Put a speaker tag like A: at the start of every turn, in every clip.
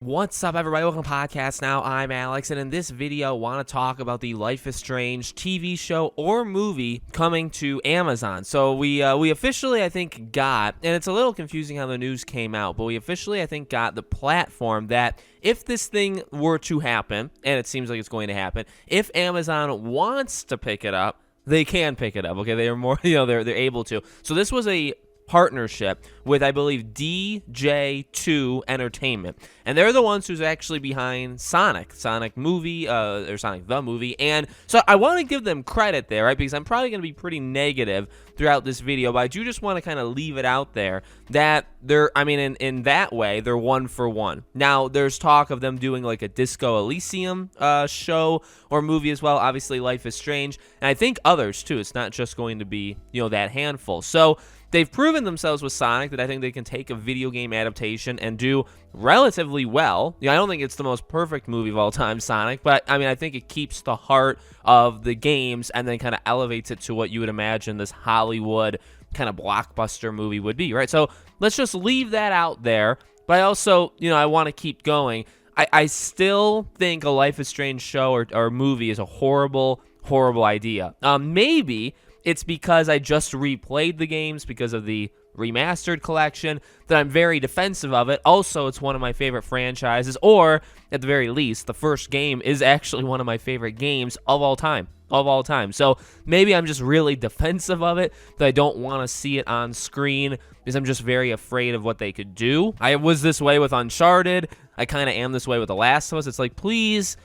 A: What's up, everybody? Welcome to Podcast Now. I'm Alex, and in this video, I want to talk about the Life is Strange TV show or movie coming to Amazon. So we officially, I think, got, and it's a little confusing how the news came out, but we officially, I think, got the platform that if this thing were to happen, and it seems like it's going to happen, if Amazon wants to pick it up, they can pick it up. Okay, they are more, they're able to. So this was a partnership with, I believe, DJ2 Entertainment, and they're the ones who's actually behind Sonic movie, or Sonic the movie. And so I want to give them credit there, right? Because I'm probably going to be pretty negative throughout this video, but I do just want to kind of leave it out there that they're, I mean, in that way, they're one for one. Now, there's talk of them doing like a Disco Elysium show or movie as well. Obviously, Life is Strange, and I think others too. It's not just going to be, that handful. So they've proven themselves with Sonic that I think they can take a video game adaptation and do relatively well. I don't think it's the most perfect movie of all time, Sonic, but I mean, I think it keeps the heart of the games and then kind of elevates it to what you would imagine this Hollywood kind of blockbuster movie would be, right? So let's just leave that out there. But I also, I want to keep going. I still think a Life is Strange show or movie is a horrible, horrible idea. Maybe it's because I just replayed the games because of the remastered collection that I'm very defensive of it. Also, it's one of my favorite franchises, or at the very least, the first game is actually one of my favorite games of all time. So maybe I'm just really defensive of it, that I don't want to see it on screen because I'm just very afraid of what they could do. I was this way with Uncharted. I kind of am this way with The Last of Us. It's like, please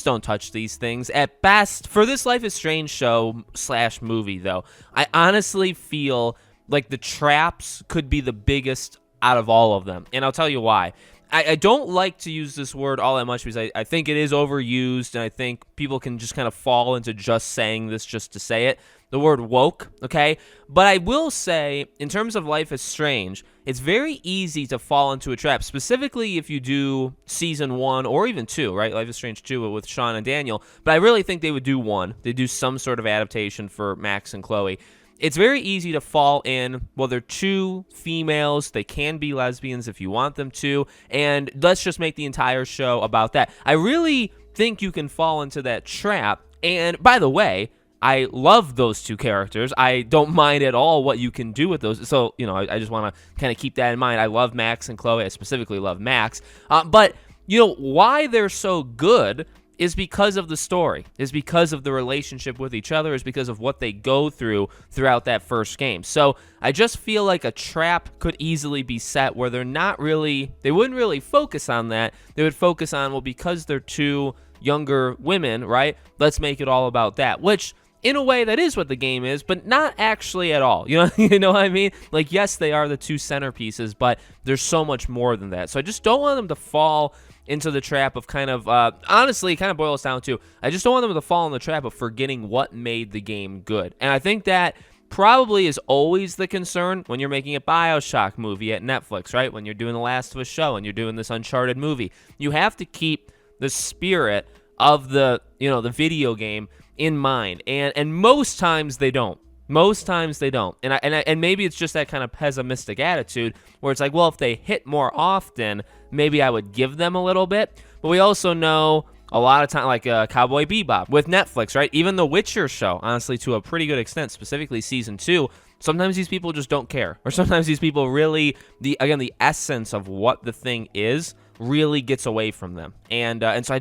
A: don't touch these things. At best, for this Life is Strange show / movie, though, I honestly feel like the traps could be the biggest out of all of them. And I'll tell you why. I don't like to use this word all that much because I think it is overused, and I think people can just kind of fall into just saying this just to say it. The word woke, okay? But I will say, in terms of Life is Strange, it's very easy to fall into a trap, specifically if you do season 1 or even 2, right? Life is Strange 2 with Sean and Daniel. But I really think they would do 1. They do some sort of adaptation for Max and Chloe. It's very easy to fall in, well, they're two females. They can be lesbians if you want them to. And let's just make the entire show about that. I really think you can fall into that trap. And by the way, I love those two characters. I don't mind at all what you can do with those. So, I just want to kind of keep that in mind. I love Max and Chloe. I specifically love Max. But, why they're so good is because of the story, is because of the relationship with each other, is because of what they go through throughout that first game. So I just feel like a trap could easily be set where they wouldn't really focus on that. They would focus on, well, because they're two younger women, right? Let's make it all about that, which in a way that is what the game is, but not actually at all. You know what I mean? Like, yes, they are the two centerpieces, but there's so much more than that. So I just don't want them to fall into the trap of kind of, honestly, it kind of boils down to, I just don't want them to fall in the trap of forgetting what made the game good. And I think that probably is always the concern when you're making a BioShock movie at Netflix, right? When you're doing The Last of Us show and you're doing this Uncharted movie. You have to keep the spirit of the, the video game in mind. And most times they don't. And maybe it's just that kind of pessimistic attitude where it's like, well, if they hit more often, maybe I would give them a little bit. But we also know a lot of time, like Cowboy Bebop with Netflix, right? Even The Witcher show, honestly, to a pretty good extent, specifically season 2. Sometimes these people just don't care, or sometimes these people really, the essence of what the thing is really gets away from them, and so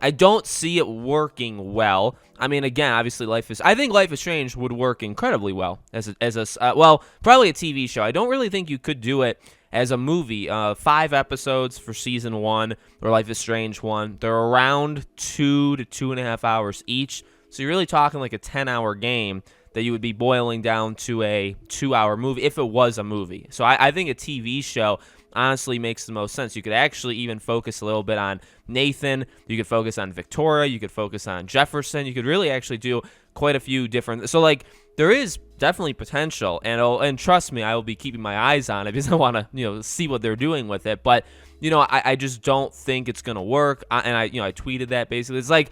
A: I don't see it working well. I mean, again, obviously, I think Life is Strange would work incredibly well as probably a TV show. I don't really think you could do it as a movie. 5 episodes for season 1 or Life is Strange 1. They're around 2 to 2.5 hours each. So you're really talking like a 10-hour game that you would be boiling down to a 2-hour movie if it was a movie. So I think a TV show honestly makes the most sense. You could actually even focus a little bit on Nathan. You could focus on Victoria. You could focus on Jefferson. You could really actually do quite a few different. So like there is definitely potential, and trust me, I will be keeping my eyes on it because I want to see what they're doing with it. But I just don't think it's gonna work. And I tweeted that basically. It's like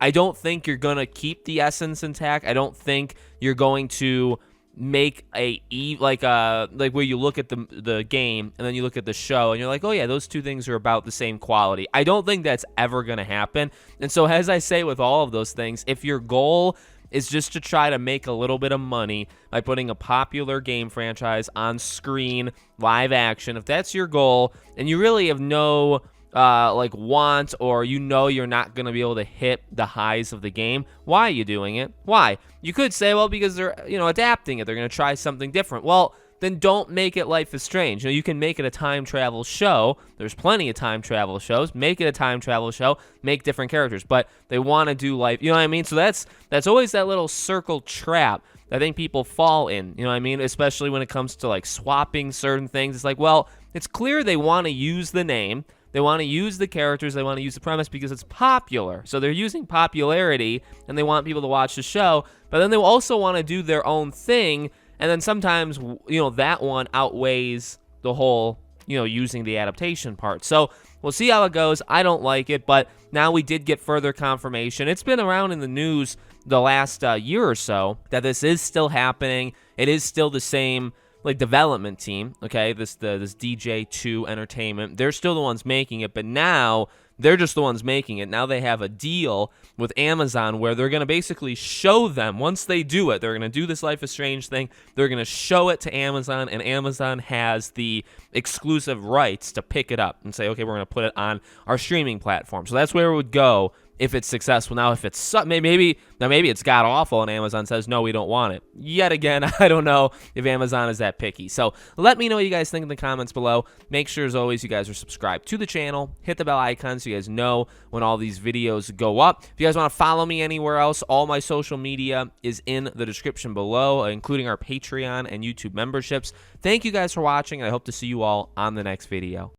A: I don't think you're gonna keep the essence intact. I don't think you're going to make like where you look at the game and then you look at the show and you're like, oh yeah, those two things are about the same quality. I don't think that's ever going to happen. And so as I say with all of those things, if your goal is just to try to make a little bit of money by putting a popular game franchise on screen, live action, if that's your goal and you really have no like want, or you're not going to be able to hit the highs of the game, why are you doing it? Why? You could say, well, because they're adapting it, they're going to try something different. Well, then don't make it Life is Strange. You can make it a time travel show. There's plenty of time travel shows. Make it a time travel show. Make different characters, but they want to do life. You know what I mean? So that's always that little circle trap I think people fall in. You know what I mean? Especially when it comes to like swapping certain things. It's like, well, it's clear they want to use the name. They want to use the characters, they want to use the premise because it's popular. So they're using popularity and they want people to watch the show, but then they also want to do their own thing, and then sometimes, that one outweighs the whole, using the adaptation part. So we'll see how it goes. I don't like it, but now we did get further confirmation. It's been around in the news the last year or so that this is still happening. It is still the same development team, okay, this DJ2 Entertainment. They're still the ones making it, but now they're just the ones making it. Now they have a deal with Amazon where they're going to basically show them, once they do it, they're going to do this Life is Strange thing, they're going to show it to Amazon, and Amazon has the exclusive rights to pick it up and say, okay, we're going to put it on our streaming platform. So that's where it would go if it's successful. Now, if it's maybe it's god awful and Amazon says no, we don't want it. Yet again, I don't know if Amazon is that picky. So let me know what you guys think in the comments below. Make sure, as always, you guys are subscribed to the channel. Hit the bell icon so you guys know when all these videos go up. If you guys want to follow me anywhere else, all my social media is in the description below, including our Patreon and YouTube memberships. Thank you guys for watching, and I hope to see you all on the next video.